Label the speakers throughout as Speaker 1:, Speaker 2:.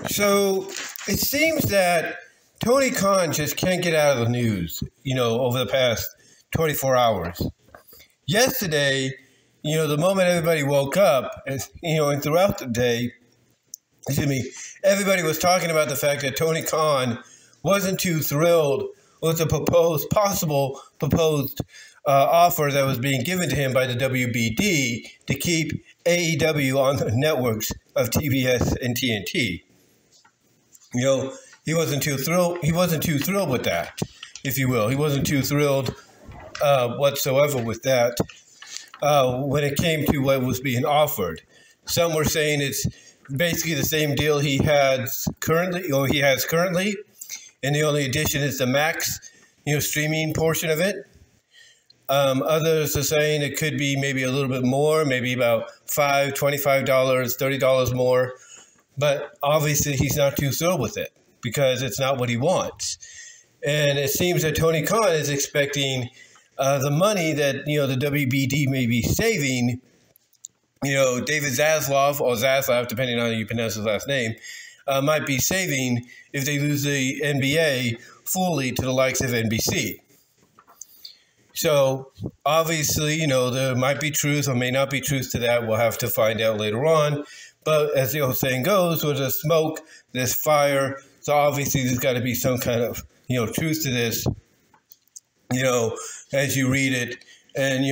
Speaker 1: So it seems that Tony Khan just can't get out of the news, over the past 24 hours. Yesterday, the moment everybody woke up, and throughout the day, everybody was talking about the fact that Tony Khan wasn't too thrilled with the possible proposed offer that was being given to him by the WBD to keep AEW on the networks of TBS and TNT. He wasn't too thrilled. He wasn't too thrilled with that, if you will. He wasn't too thrilled whatsoever with that when it came to what was being offered. Some were saying it's basically the same deal he has currently, and the only addition is the Max, streaming portion of it. Others are saying it could be maybe a little bit more, maybe about $5, $25, $30 more. But obviously he's not too thrilled with it because it's not what he wants. And it seems that Tony Khan is expecting the money that, the WBD may be saving, David Zaslav, or Zaslav, depending on how you pronounce his last name, might be saving if they lose the NBA fully to the likes of NBC. So obviously, there might be truth or may not be truth to that. We'll have to find out later on. But as the old saying goes, where there's smoke, there's fire. So obviously there's got to be some kind of, truth to this, as you read it and,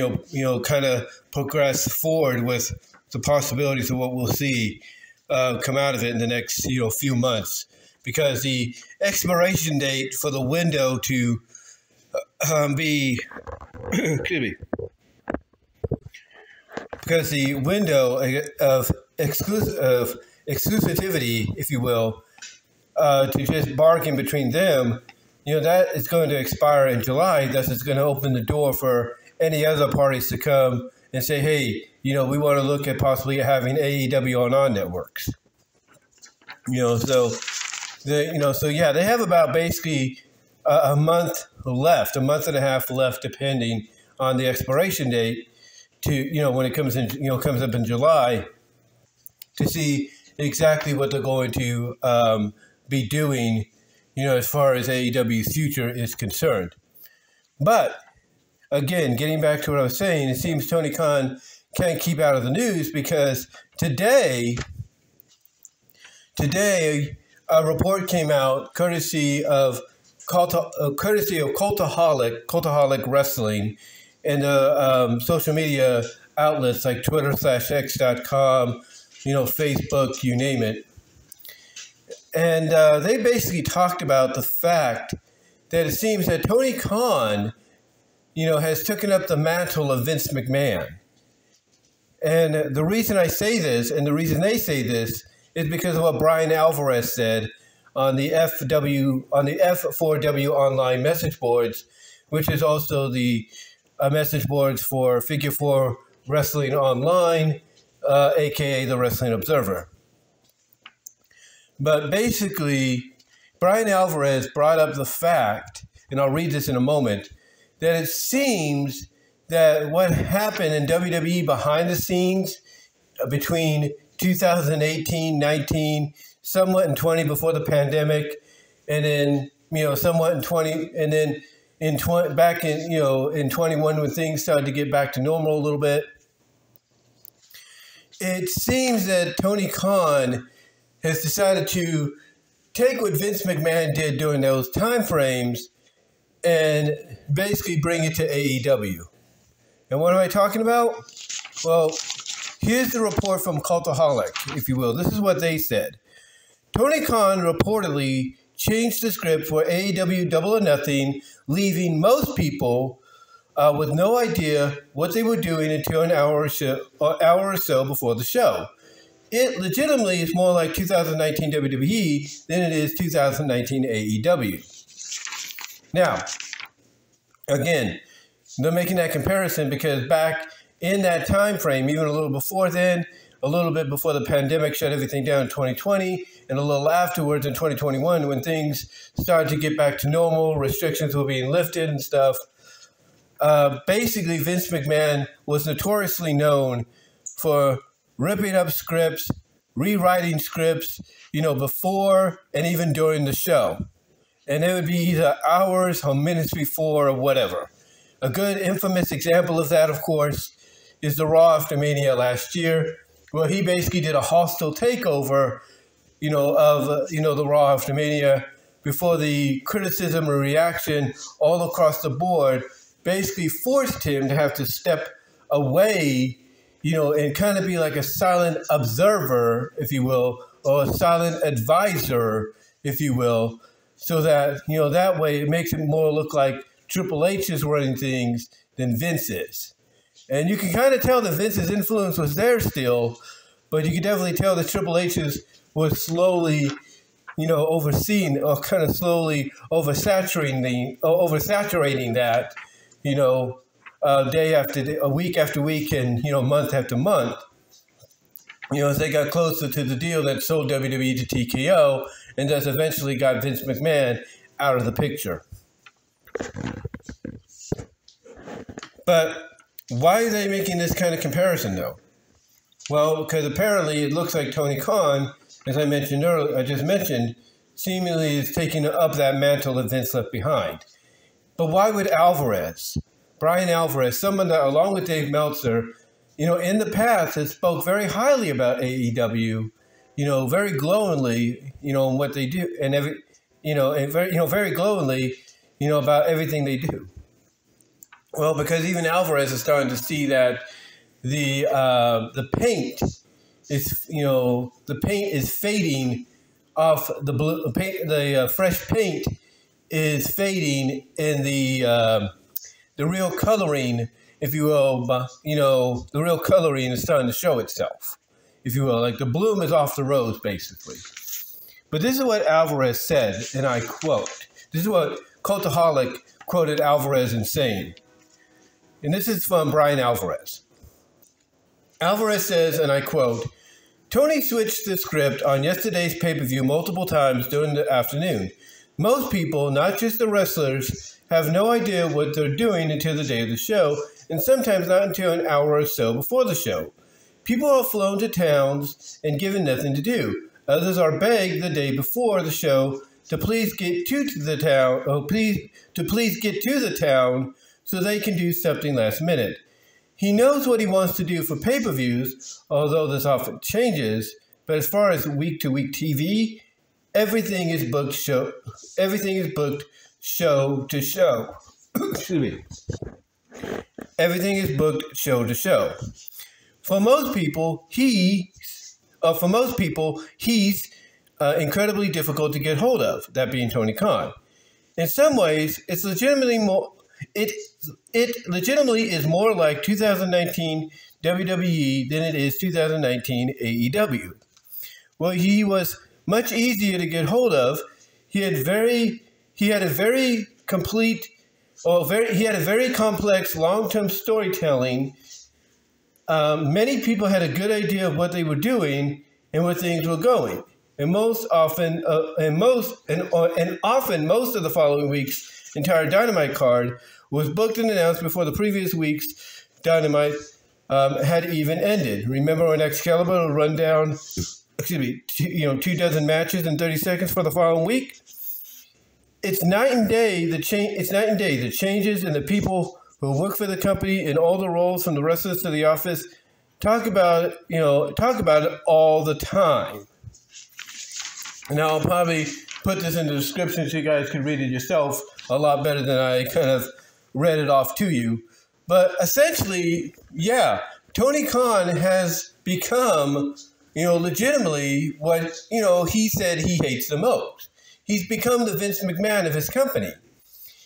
Speaker 1: kind of progress forward with the possibilities of what we'll see come out of it in the next, few months. Because the expiration date for the window to be, excuse me, because the window of exclusivity, if you will, to just bargain between them, that is going to expire in July. Thus, it's going to open the door for any other parties to come and say, hey, we want to look at possibly having AEW on our networks. So they have about basically a month left, a month and a half left, depending on the expiration date to, when it comes in, comes up in July, to see exactly what they're going to be doing, as far as AEW's future is concerned. But again, getting back to what I was saying, it seems Tony Khan can't keep out of the news because today a report came out courtesy of Cultaholic Wrestling and social media outlets like Twitter/X.com, Facebook, you name it. And they basically talked about the fact that it seems that Tony Khan, has taken up the mantle of Vince McMahon. And the reason I say this, and the reason they say this, is because of what Brian Alvarez said on the F4W online message boards, which is also the message boards for Figure 4 Wrestling Online, aka the Wrestling Observer. But basically, Brian Alvarez brought up the fact, and I'll read this in a moment, that it seems that what happened in WWE behind the scenes between 2018, 19, somewhat in 20 before the pandemic, and then, somewhat in 20, and then in 20, back in, in 21 when things started to get back to normal a little bit. It seems that Tony Khan has decided to take what Vince McMahon did during those time frames and basically bring it to AEW. And what am I talking about? Well, here's the report from Cultaholic, if you will. This is what they said. Tony Khan reportedly changed the script for AEW Double or Nothing, leaving most people with no idea what they were doing until an hour or so before the show. It legitimately is more like 2019 WWE than it is 2019 AEW. Now, again, they're making that comparison because back in that time frame, even a little before then, a little bit before the pandemic shut everything down in 2020, and a little afterwards in 2021 when things started to get back to normal, restrictions were being lifted and stuff. Basically, Vince McMahon was notoriously known for ripping up scripts, rewriting scripts, before and even during the show. And it would be either hours or minutes before or whatever. A good infamous example of that, of course, is the Raw after Mania last year, where he basically did a hostile takeover, of the Raw after Mania, before the criticism or reaction all across the board basically forced him to have to step away, and kind of be like a silent observer, if you will, or a silent advisor, if you will, so that, that way it makes it more look like Triple H is running things than Vince is. And you can kind of tell that Vince's influence was there still, but you can definitely tell that Triple H's was slowly, overseeing or kind of slowly oversaturating that, day after day, a week after week, and, month after month, as they got closer to the deal that sold WWE to TKO, and thus eventually got Vince McMahon out of the picture. But why are they making this kind of comparison, though? Well, because apparently it looks like Tony Khan, as I mentioned earlier, I just mentioned, seemingly is taking up that mantle that Vince left behind. But why would Brian Alvarez, someone that, along with Dave Meltzer, in the past has spoke very highly about AEW, very glowingly, and what they do, and very glowingly, about everything they do. Well, because even Alvarez is starting to see that the paint is fading off the blue paint. The fresh paint is fading, in the real coloring, if you will. The real coloring is starting to show itself, if you will. Like the bloom is off the rose, basically. But this is what Alvarez said, and I quote. This is what Cultaholic quoted Alvarez in saying. And this is from Brian Alvarez. Alvarez says, and I quote, "Tony switched the script on yesterday's pay-per-view multiple times during the afternoon. Most people, not just the wrestlers, have no idea what they're doing until the day of the show, and sometimes not until an hour or so before the show. People are flown to towns and given nothing to do. Others are begged the day before the show to please get to the town so they can do something last minute. He knows what he wants to do for pay-per-views, although this often changes, but as far as week-to-week TV, everything is booked show to show. Excuse me. Everything is booked show to show. For most people, he's incredibly difficult to get hold of, that being Tony Khan. In some ways, it legitimately is more like 2019 WWE than it is 2019 AEW. Well, he was much easier to get hold of. He had a very complex long-term storytelling. Many people had a good idea of what they were doing and where things were going. And often most of the following week's entire Dynamite card was booked and announced before the previous week's Dynamite had even ended. Remember when Excalibur would run down, 24 matches in 30 seconds for the following week? It's night and day. The changes in the people who work for the company and all the roles from the wrestlers to the office. Talk about it all the time. And I'll probably put this in the description so you guys can read it yourself a lot better than I kind of read it off to you. But essentially, yeah, Tony Khan has become, legitimately what, he said he hates the most. He's become the Vince McMahon of his company.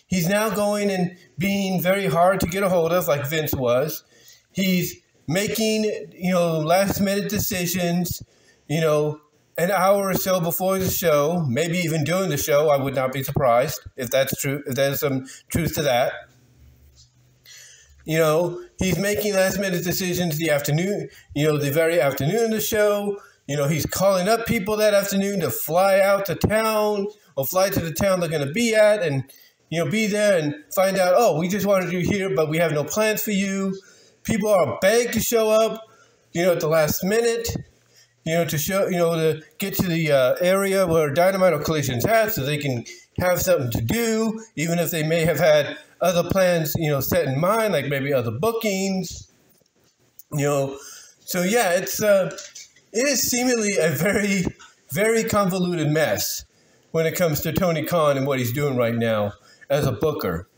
Speaker 1: He's now going and being very hard to get a hold of, like Vince was. He's making, last-minute decisions, an hour or so before the show, maybe even during the show. I would not be surprised if that's true, if there's some truth to that. He's making last-minute decisions the afternoon, the very afternoon of the show. He's calling up people that afternoon to fly out to town or fly to the town they're going to be at and, be there and find out, oh, we just wanted you here, but we have no plans for you. People are begged to show up, at the last minute. to show, to get to the area where Dynamite or Collision's at so they can have something to do, even if they may have had other plans, set in mind, like maybe other bookings, So yeah, it is seemingly a very, very convoluted mess when it comes to Tony Khan and what he's doing right now as a booker.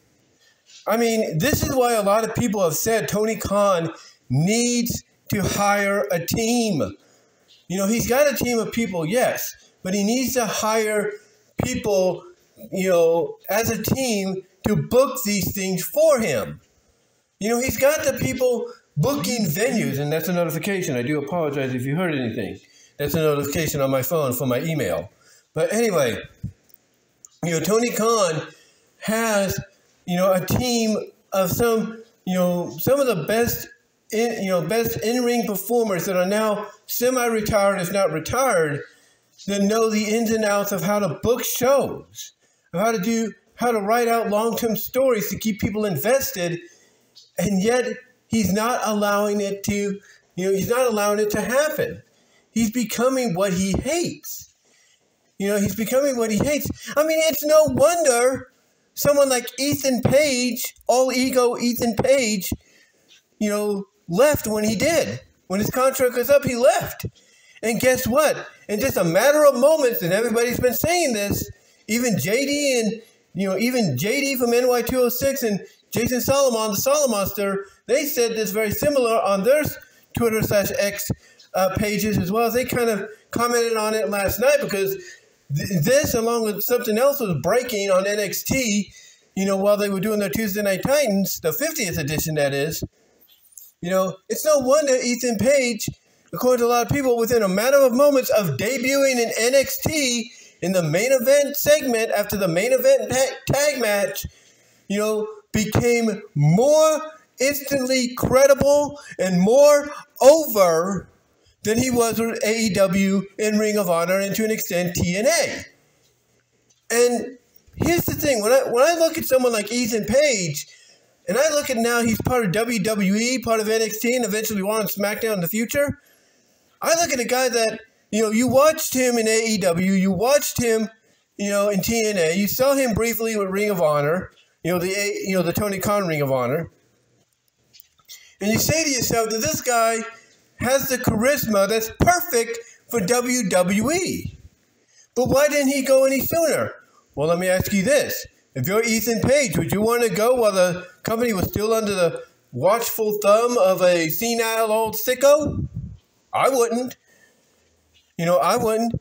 Speaker 1: I mean, this is why a lot of people have said Tony Khan needs to hire a team. He's got a team of people, yes, but he needs to hire people, as a team to book these things for him. He's got the people booking venues, and that's a notification. I do apologize if you heard anything. That's a notification on my phone from my email. But anyway, Tony Khan has, a team of some of the best in-ring performers that are now semi-retired, if not retired, that know the ins and outs of how to book shows, of how to write out long-term stories to keep people invested, and yet he's not allowing it to, happen. He's becoming what he hates. He's becoming what he hates. I mean, it's no wonder someone like Ethan Page, all ego Ethan Page, left when he did. When his contract was up, he left. And guess what? In just a matter of moments, and everybody's been saying this, even JD and, even JD from NY206 and Jason Solomon, the Solomonster, they said this very similar on their Twitter/X pages, as well as they kind of commented on it last night, because this, along with something else, was breaking on NXT, while they were doing their Tuesday Night Titans, the 50th edition, that is. It's no wonder Ethan Page, according to a lot of people, within a matter of moments of debuting in NXT in the main event segment after the main event tag match, became more instantly credible and more over than he was with AEW and Ring of Honor, and to an extent TNA. And here's the thing, when I look at someone like Ethan Page, and I look at now he's part of WWE, part of NXT, and eventually Raw and SmackDown in the future, I look at a guy that, you watched him in AEW, you watched him, in TNA, you saw him briefly with Ring of Honor, the Tony Khan Ring of Honor, and you say to yourself that this guy has the charisma that's perfect for WWE. But why didn't he go any sooner? Well, let me ask you this. If you're Ethan Page, would you want to go while the company was still under the watchful thumb of a senile old sicko? I wouldn't. I wouldn't.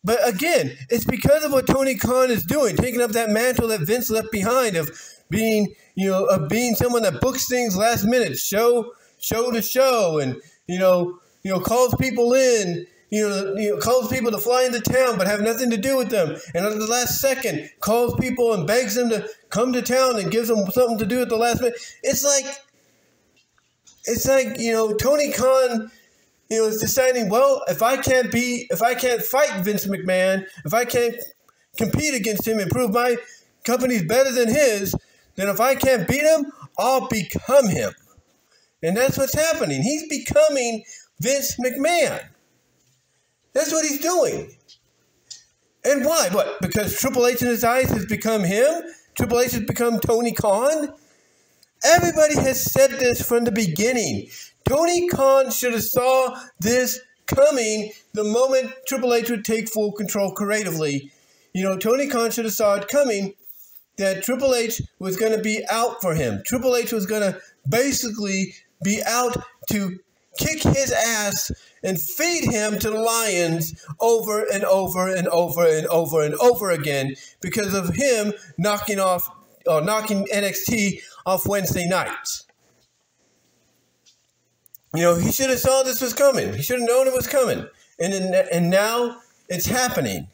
Speaker 1: But again, it's because of what Tony Khan is doing, taking up that mantle that Vince left behind of being, being someone that books things last minute, show to show, and calls people in, calls people to fly into town but have nothing to do with them, and at the last second calls people and begs them to come to town and gives them something to do at the last minute. It's like Tony Khan, is deciding, well, if I can't fight Vince McMahon, if I can't compete against him and prove my company's better than his, then if I can't beat him, I'll become him. And that's what's happening. He's becoming Vince McMahon. That's what he's doing. And why? What? Because Triple H in his eyes has become him? Triple H has become Tony Khan? Everybody has said this from the beginning. Tony Khan should have saw this coming the moment Triple H would take full control creatively. Tony Khan should have saw it coming, that Triple H was going to be out for him. Triple H was going to basically be out to kick his ass and feed him to the lions over and over and over and over and over again because of him knocking NXT off Wednesday nights. He should have saw this was coming. He should have known it was coming. And now it's happening.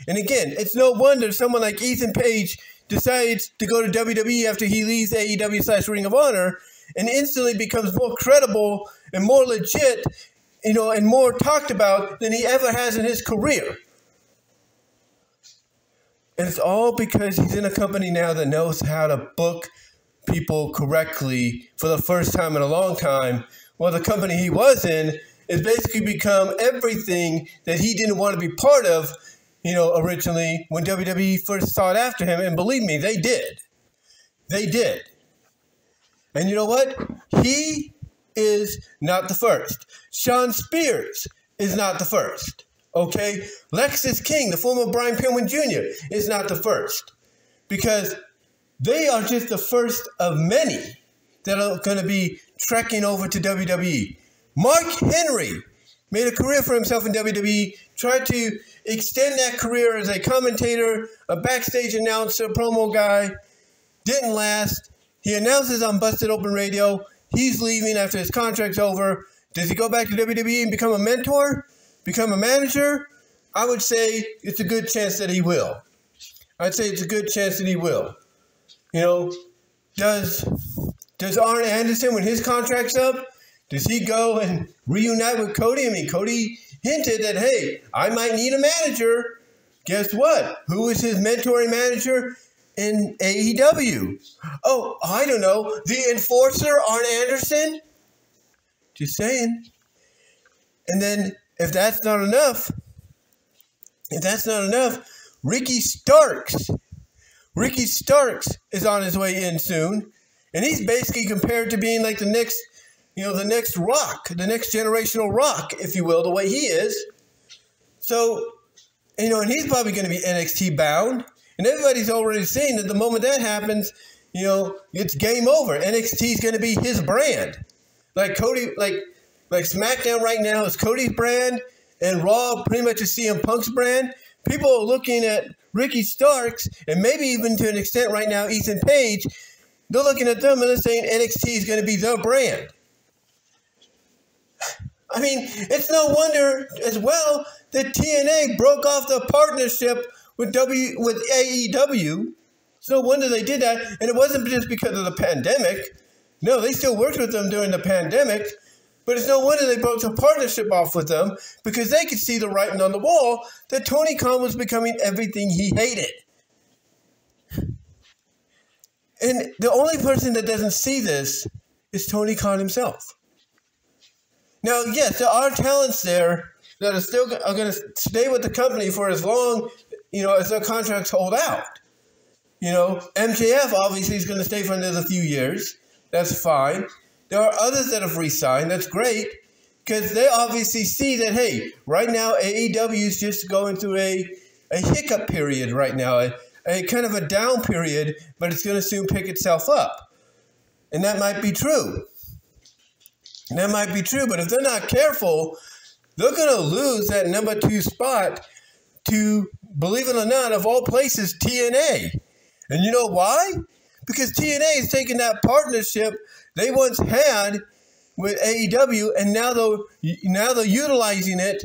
Speaker 1: And again, it's no wonder someone like Ethan Page decides to go to WWE after he leaves AEW/Ring of Honor and instantly becomes more credible and more legit, and more talked about than he ever has in his career. And it's all because he's in a company now that knows how to book people correctly for the first time in a long time. Well, the company he was in has basically become everything that he didn't want to be part of, originally when WWE first sought after him. And believe me, they did. They did. And you know what? He is not the first. Sean Spears is not the first. Okay? Lexis King, the former Brian Pillman Jr., is not the first. Because they are just the first of many that are going to be trekking over to WWE. Mark Henry made a career for himself in WWE, tried to extend that career as a commentator, a backstage announcer, promo guy. Didn't last. He announces on Busted Open Radio he's leaving after his contract's over. Does he go back to WWE and become a mentor? Become a manager? I would say it's a good chance that he will. I'd say it's a good chance that he will. Does Arn Anderson, when his contract's up, does he go and reunite with Cody? I mean, Cody hinted that, hey, I might need a manager. Guess what? Who is his mentoring manager in AEW? Oh, I don't know. The Enforcer, Arn Anderson? Just saying. And then, if that's not enough, Ricky Starks is on his way in soon. And he's basically compared to being like the next Rock, the next generational Rock, if you will, the way he is. So, and he's probably going to be NXT bound. And everybody's already saying that the moment that happens, it's game over. NXT is going to be his brand. Like Cody, like SmackDown right now is Cody's brand, and Raw pretty much is CM Punk's brand. People are looking at Ricky Starks, and maybe even to an extent right now, Ethan Page. They're looking at them and they're saying NXT is going to be their brand. I mean, it's no wonder as well that TNA broke off the partnership with AEW. It's no wonder they did that. And it wasn't just because of the pandemic. No, they still worked with them during the pandemic. But it's no wonder they broke the partnership off with them, because they could see the writing on the wall that Tony Khan was becoming everything he hated. And the only person that doesn't see this is Tony Khan himself. Now, yes, there are talents there that are going to stay with the company for as long, as their contracts hold out. MJF obviously is going to stay for another few years. That's fine. There are others that have re-signed. That's great, because they obviously see that, hey, right now AEW is just going through a hiccup period right now, a kind of a down period, but it's going to soon pick itself up. And that might be true. But if they're not careful, they're going to lose that number 2 spot to, believe it or not, of all places, TNA. And you know why? Because TNA is taking that partnership they once had with AEW, and now they're utilizing it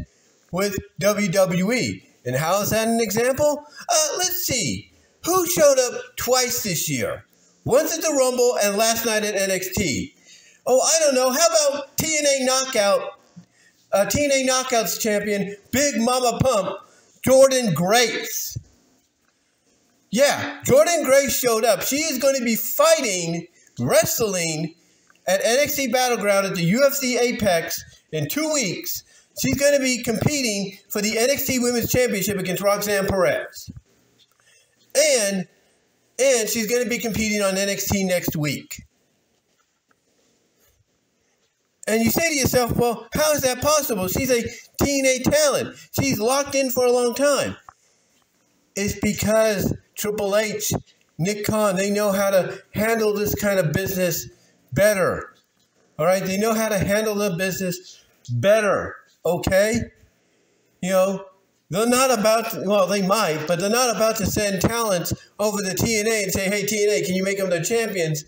Speaker 1: with WWE. And how is that an example? Let's see. Who showed up twice this year? Once at the Rumble and last night at NXT. Oh, I don't know. How about TNA Knockouts champion, Big Mama Pump, Jordynne Grace? Yeah, Jordynne Grace showed up. She is going to be wrestling at NXT Battleground at the UFC Apex in 2 weeks. She's going to be competing for the NXT Women's Championship against Roxanne Perez. And she's going to be competing on NXT next week. And you say to yourself, well, how is that possible? She's a TNA talent. She's locked in for a long time. It's because Triple H, Nick Khan, they know how to handle this kind of business better. All right? They know how to handle the business better. Okay? They're not about to, well, they might, but they're not about to send talents over to TNA and say, hey, TNA, can you make them their champions?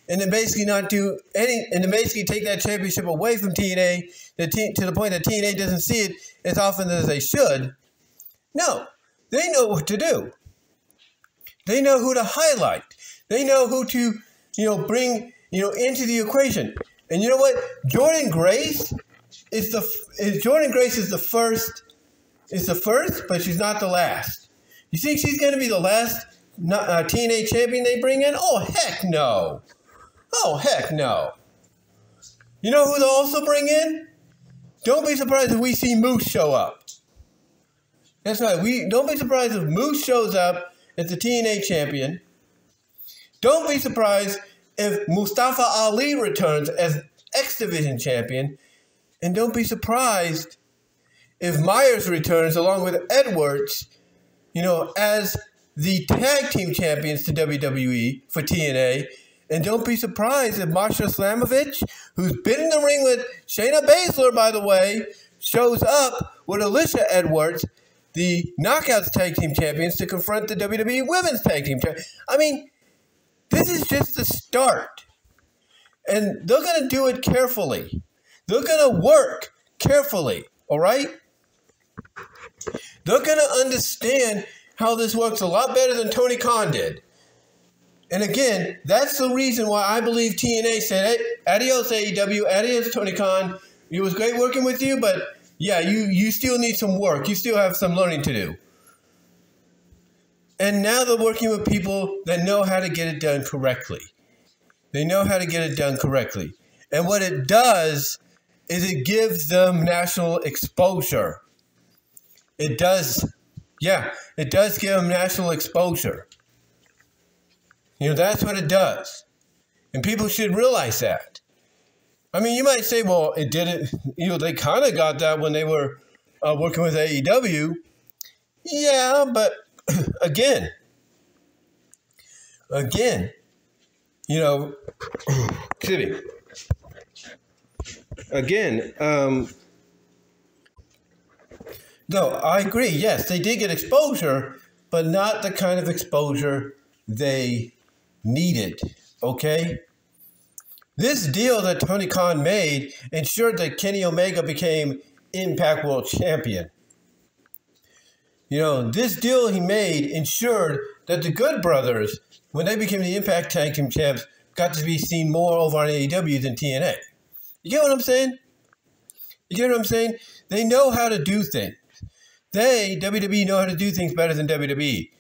Speaker 1: And then basically not do any, and then basically take that championship away from TNA to the point that TNA doesn't see it as often as they should. No, they know what to do. They know who to highlight. They know who to, bring, into the equation. And you know what? Jordynne Grace is the first, but she's not the last. You think she's going to be the last TNA champion they bring in? Oh, heck no. Oh, heck no. You know who they'll also bring in? Don't be surprised if we see Moose show up. That's right. Don't be surprised if Moose shows up as the TNA champion. Don't be surprised if Mustafa Ali returns as X Division champion. And don't be surprised if Myers returns along with Edwards, as the tag team champions to WWE for TNA. And don't be surprised if Masha Slamovich, who's been in the ring with Shayna Baszler, by the way, shows up with Alicia Edwards, the Knockouts Tag Team Champions, to confront the WWE Women's Tag Team Champions. I mean, this is just the start. And they're going to do it carefully. They're going to work carefully, all right? They're going to understand how this works a lot better than Tony Khan did. And again, that's the reason why I believe TNA said, hey, adios AEW, adios Tony Khan. It was great working with you, but yeah, you still need some work. You still have some learning to do. And now they're working with people that know how to get it done correctly. They know how to get it done correctly. And what it does is it gives them national exposure. It does. Yeah, it does give them national exposure. That's what it does. And people should realize that. I mean, you might say, well, it didn't, they kind of got that when they were working with AEW. Yeah, but again, excuse me. Again, no, I agree. Yes, they did get exposure, but not the kind of exposure they needed, okay? This deal that Tony Khan made ensured that Kenny Omega became Impact World Champion. This deal he made ensured that the Good Brothers, when they became the Impact Tag Team Champs, got to be seen more over on AEW than TNA. You get what I'm saying? They know how to do things. WWE, know how to do things better than WWE.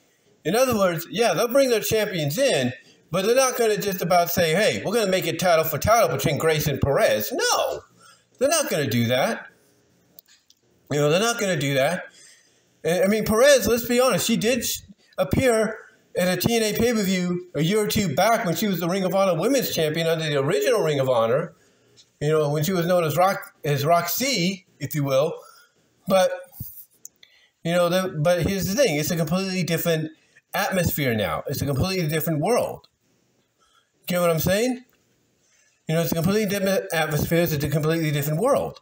Speaker 1: In other words, yeah, they'll bring their champions in, but they're not going to just about say, hey, we're going to make it title for title between Grace and Perez. No, they're not going to do that. They're not going to do that. I mean, Perez, let's be honest, she did appear at a TNA pay-per-view a year or two back when she was the Ring of Honor Women's Champion under the original Ring of Honor, when she was known as Roxy, if you will. But, but here's the thing. It's a completely different atmosphere now. It's a completely different world. Get what I'm saying? It's a completely different atmosphere. It's a completely different world.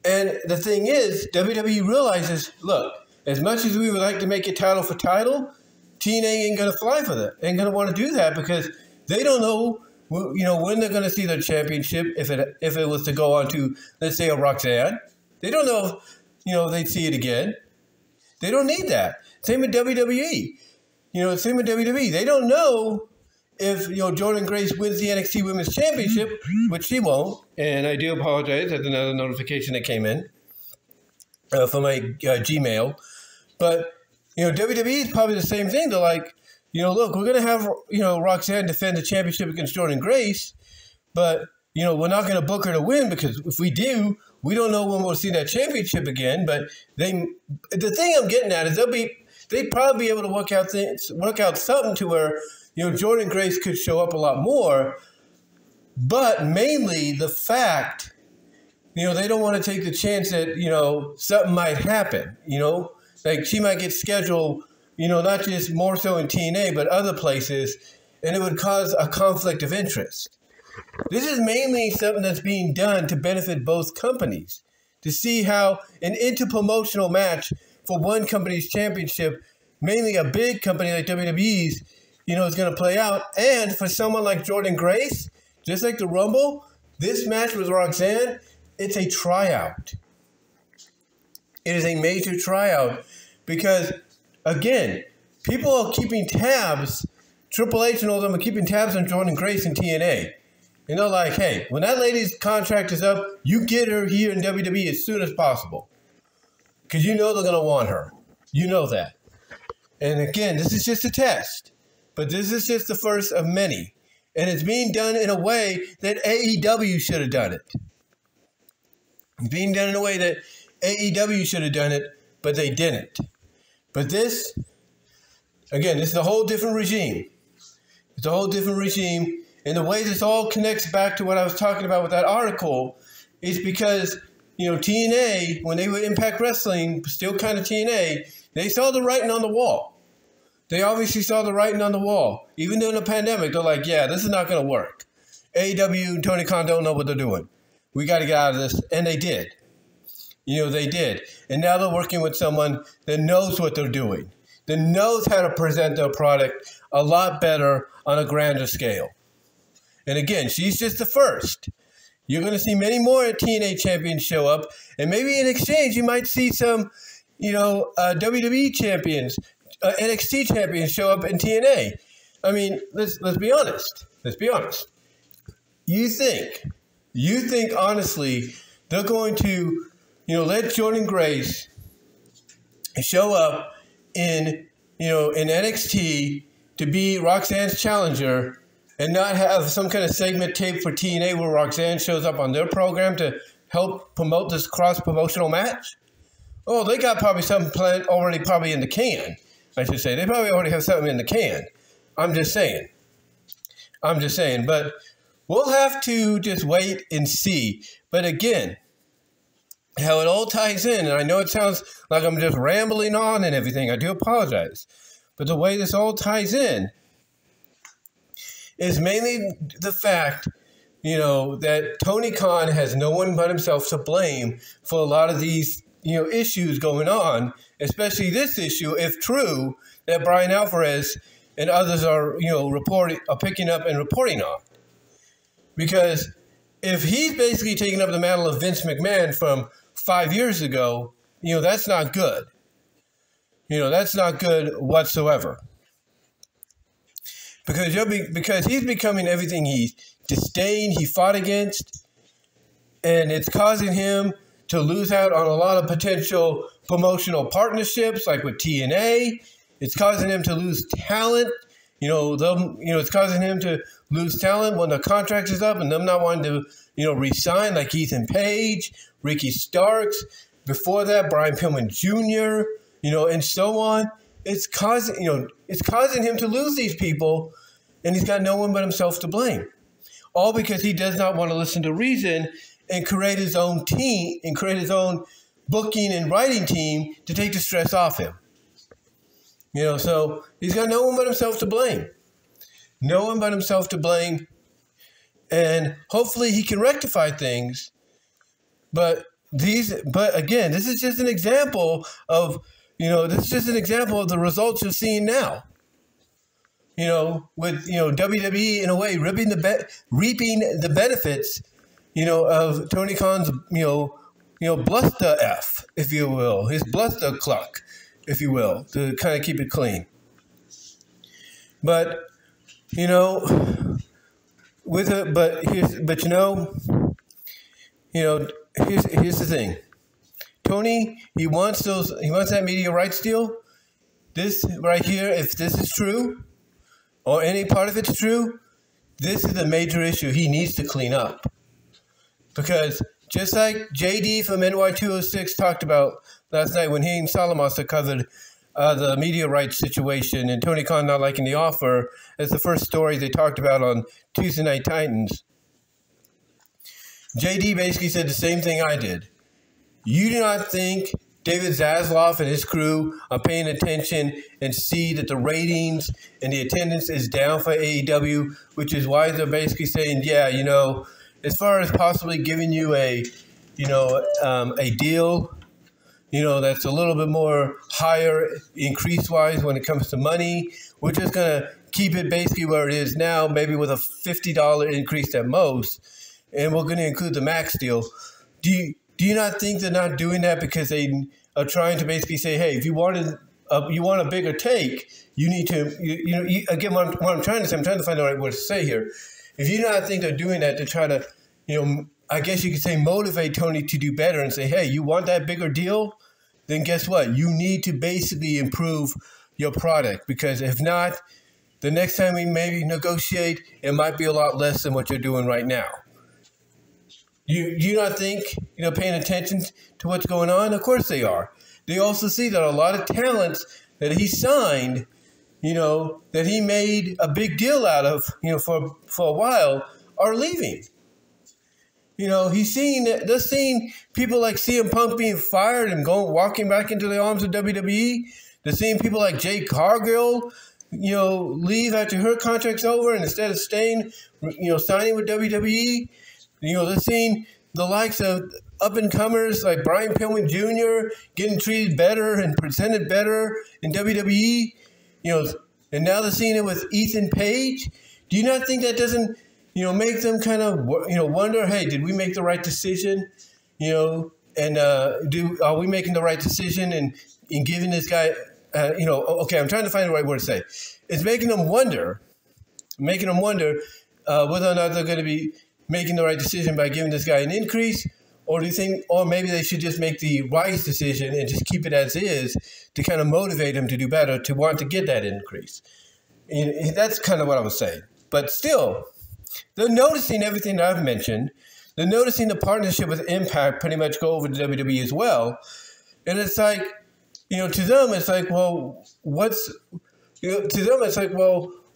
Speaker 1: And the thing is, WWE realizes, look, as much as we would like to make it title for title, TNA ain't going to fly for that. Ain't going to want to do that because they don't know, when they're going to see their championship if it was to go on to, let's say, a Roxanne. They don't know if, they'd see it again. They don't need that. Same with WWE. Same with WWE. They don't know if, Jordan Grace wins the NXT Women's Championship, which she won't. And I do apologize. That's another notification that came in from my Gmail. But, WWE is probably the same thing. They're like, look, we're going to have, Roxanne defend the championship against Jordan Grace. But, we're not going to book her to win because if we do, we don't know when we'll see that championship again. But the thing I'm getting at is they'd probably be able to work out something to where, Jordan Grace could show up a lot more, but mainly the fact, they don't want to take the chance that, something might happen, like she might get scheduled, not just more so in TNA, but other places, and it would cause a conflict of interest. This is mainly something that's being done to benefit both companies, to see how an interpromotional match for one company's championship, mainly a big company like WWE's, is going to play out. And for someone like Jordan Grace, just like the Rumble, this match with Roxanne, it's a tryout. It is a major tryout because, again, people are keeping tabs. Triple H and all of them are keeping tabs on Jordan Grace and TNA. Like, hey, when that lady's contract is up, you get her here in WWE as soon as possible. Because they're going to want her. You know that. And again, this is just a test. But this is just the first of many. And it's being done in a way that AEW should have done it. being done in a way that AEW should have done it, but they didn't. But this, again, this is a whole different regime. It's a whole different regime. And the way this all connects back to what I was talking about with that article is because, TNA, when they were Impact Wrestling, still kind of TNA, they saw the writing on the wall. They obviously saw the writing on the wall. Even during the pandemic, they're like, yeah, this is not going to work. AEW and Tony Khan don't know what they're doing. We got to get out of this. And they did. They did. And now they're working with someone that knows what they're doing, that knows how to present their product a lot better on a grander scale. And again, she's just the first. You're going to see many more TNA champions show up. And maybe in exchange, you might see some, WWE champions, NXT champions show up in TNA. I mean, let's be honest. Let's be honest. You think honestly they're going to, let Jordan Grace show up in NXT to be Roxanne's challenger and not have some kind of segment tape for TNA where Roxanne shows up on their program to help promote this cross-promotional match? Oh, they got probably something planned already probably in the can, I should say. They probably already have something in the can. I'm just saying. But we'll have to just wait and see. But again, how it all ties in, and I know it sounds like I'm just rambling on and everything. I do apologize. But the way this all ties in is mainly the fact, that Tony Khan has no one but himself to blame for a lot of these, issues going on, especially this issue, if true, that Brian Alvarez and others are, picking up and reporting on. Because if he's basically taking up the mantle of Vince McMahon from 5 years ago, that's not good. That's not good whatsoever. Because he's becoming everything he disdained, he fought against, and it's causing him to lose out on a lot of potential promotional partnerships, like with TNA. It's causing him to lose talent. It's causing him to lose talent when the contract is up and them not wanting to, re-sign, like Ethan Page, Ricky Starks. Before that, Brian Pillman Jr., and so on. It's causing him to lose these people, and he's got no one but himself to blame. All because he does not want to listen to reason and create his own team and create his own booking and writing team to take the stress off him. So he's got no one but himself to blame. No one but himself to blame. And hopefully he can rectify things. But again, this is just an example of, the results you're seeing now. With, WWE in a way reaping the benefits, of Tony Khan's, bluster F, if you will, his bluster cluck, if you will, to kind of keep it clean. But, here's the thing. Tony, he wants that media rights deal. This right here, if this is true, or any part of it's true, this is a major issue he needs to clean up. Because just like JD from NY206 talked about last night when he and Salamaster covered the media rights situation and Tony Khan not liking the offer as the first story they talked about on Tuesday Night Titans, JD basically said the same thing I did. You do not think David Zaslav and his crew are paying attention and see that the ratings and the attendance is down for AEW, which is why they're basically saying, yeah, as far as possibly giving you a deal, that's a little bit more higher increase-wise when it comes to money, we're just going to keep it basically where it is now, maybe with a $50 increase at most, and we're going to include the max deal. Do you not think they're not doing that because they are trying to basically say, hey, if you want a bigger take, you need to, again, what I'm trying to say, I'm trying to find the right word to say here. If you do not think they're doing that to try to, I guess you could say motivate Tony to do better and say, hey, you want that bigger deal? Then guess what? You need to basically improve your product, because if not, the next time we maybe negotiate, it might be a lot less than what you're doing right now. Do you not think, paying attention to what's going on? Of course they are. They also see that a lot of talents that he signed, that he made a big deal out of, for a while, are leaving. They're seeing people like CM Punk being fired and walking back into the arms of WWE. They're seeing people like Jade Cargill, leave after her contract's over, and instead of staying, signing with WWE. They're seeing the likes of up-and-comers like Brian Pillman Jr. getting treated better and presented better in WWE. And now they're seeing it with Ethan Page. Do you not think that doesn't, make them kind of, wonder, hey, did we make the right decision? And are we making the right decision in giving this guy, okay, I'm trying to find the right word to say. It's making them wonder whether or not they're going to be making the right decision by giving this guy an increase, or do you think, or maybe they should just make the wise decision and just keep it as is to kind of motivate him to do better, to want to get that increase? And that's kind of what I was saying. But still, they're noticing everything that I've mentioned. They're noticing the partnership with Impact pretty much go over to WWE as well. And it's like, to them, it's like, well,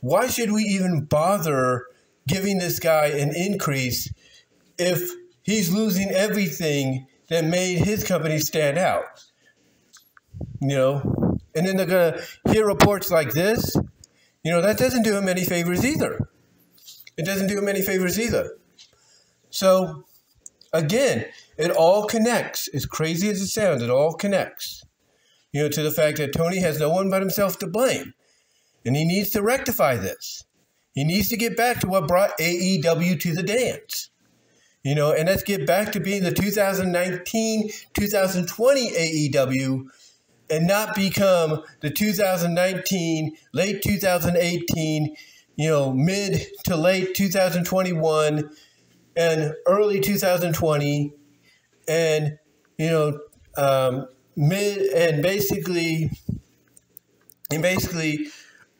Speaker 1: why should we even bother giving this guy an increase if he's losing everything that made his company stand out? And then they're going to hear reports like this. That doesn't do him any favors either. It doesn't do him any favors either. So, again, it all connects. As crazy as it sounds, it all connects, to the fact that Tony has no one but himself to blame. And he needs to rectify this. He needs to get back to what brought AEW to the dance. And let's get back to being the 2019, 2020 AEW and not become the 2019, late 2018, mid to late 2021 and early 2020 and, basically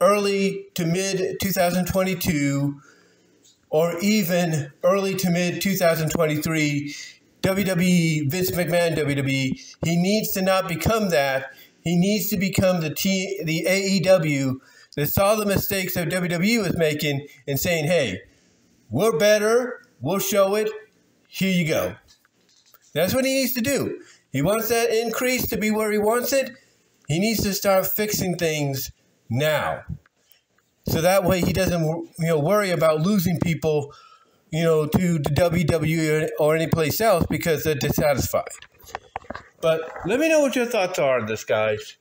Speaker 1: early to mid 2022 or even early to mid 2023, WWE, Vince McMahon, WWE, he needs to not become that. He needs to become the AEW that saw the mistakes that WWE was making and saying, hey, we're better, we'll show it, here you go. That's what he needs to do. He wants that increase to be where he wants it. He needs to start fixing things now. So that way he doesn't, worry about losing people, to the WWE or any place else because they're dissatisfied. But let me know what your thoughts are on this, guys.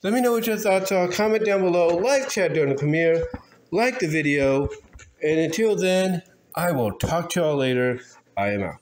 Speaker 1: Let me know what your thoughts are. Comment down below. Live chat during the premiere. Like the video. And until then, I will talk to y'all later. I am out.